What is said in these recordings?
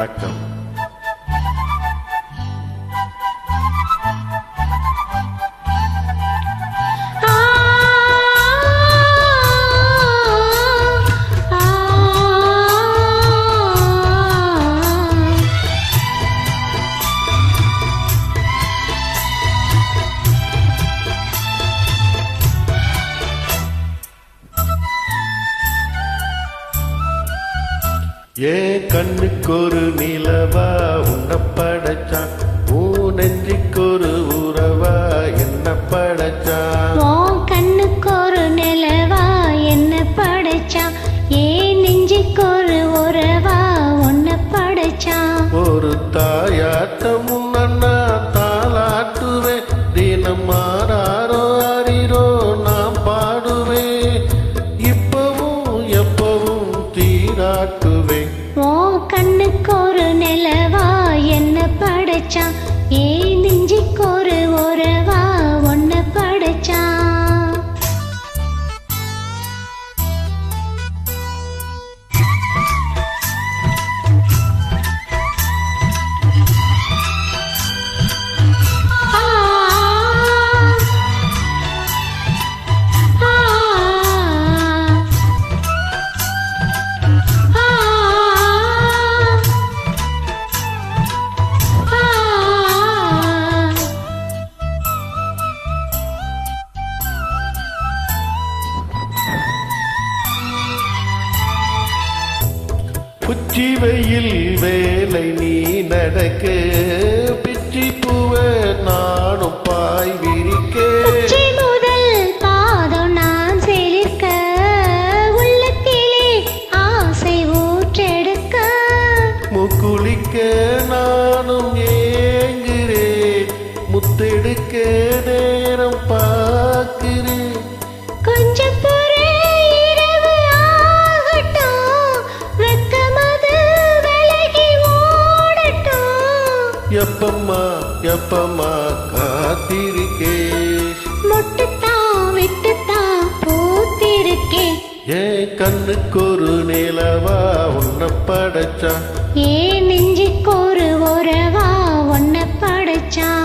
வணக்கம். ஏன் கண்ணுக்கொரு நிலவா உன்னை படைச்சான், உன் நெஞ்சுக்கொரு உறவா என்ன படைச்சான். கண்ணுக்கொரு நிலவா என்ன படைச்சான், ஏன் நெஞ்சுக்கொரு உறவா உன்னை படைச்சான். ஒரு தாயாட்டம் முன்னா தாளாட்டுவேன், தினம் மாறாரோ அறிரோ நான் பாடுவேன், இப்பவும் எப்பவும் தீராட்டுவேன். கண்ணுக்கொரு நிலவா என்ன படைச்சான், ஏன் நெஞ்சுக்கொரு உறவா உன்னை படைச்சான். உச்சி வெயில் வேலை நீ நடக்க, பிச்சி பூவ நானும் பாய் விரிக்க, முதல் பாதம் நான் செழிக்க, உள்ளத்திலே ஆசை ஊற்றெடுக்க, முக்குளிக்க நானும் ஏங்குறேன், முத்தெடுக்க நேரம் பார்க்கிறேன். கொஞ்சம் எப்பம்மா எப்பம்மா காத்திருக்கே, மொட்டுத்தான் விட்டுத்தான் பூத்திருக்கே. ஏன் கண்ணுக்கொரு நிலவா உன்னை படைச்சான், ஏன் நெஞ்சுக்கொரு உறவா உன்னை படைச்சான்.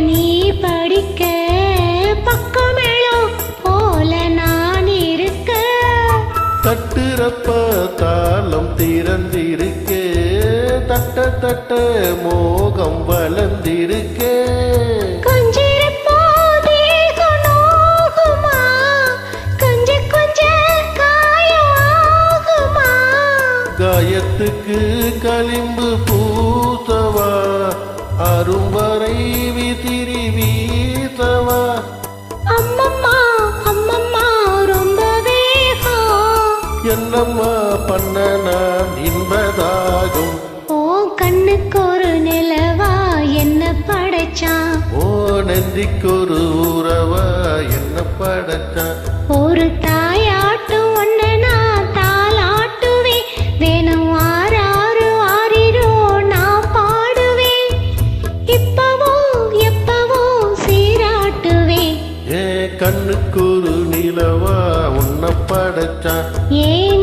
நீ படிக்க பக்கமேளம் போல நான் இருக்க, தட்டுறப்ப தாளம் திறந்திருக்கே, தட்ட தட்ட மோகம் வளர்ந்திருக்கே. காயத்துக்கு களிம்பு பூசவா, அரும்பறை விதிரி வீசவா. அம்மம்மா அம்மம்மா ரொம்ப வேகம், என்னம்மா பண்ண நான் இன்பதாகும். கண்ணுக்கொரு நிலவா என்ன படைச்சான், நெஞ்சுக்கொரு உறவா என்ன படைச்சான். ஒரு தாயாட்டு ஒன்ன நான் தாளாட்டுவேன், வேணும் ஆறாறு ஆறிரோ நான் பாடுவேன், இப்பவும் எப்பவும் சீராட்டுவேன். கண்ணுக்கொரு நிலவா உன்னை படைச்சான், ஏன்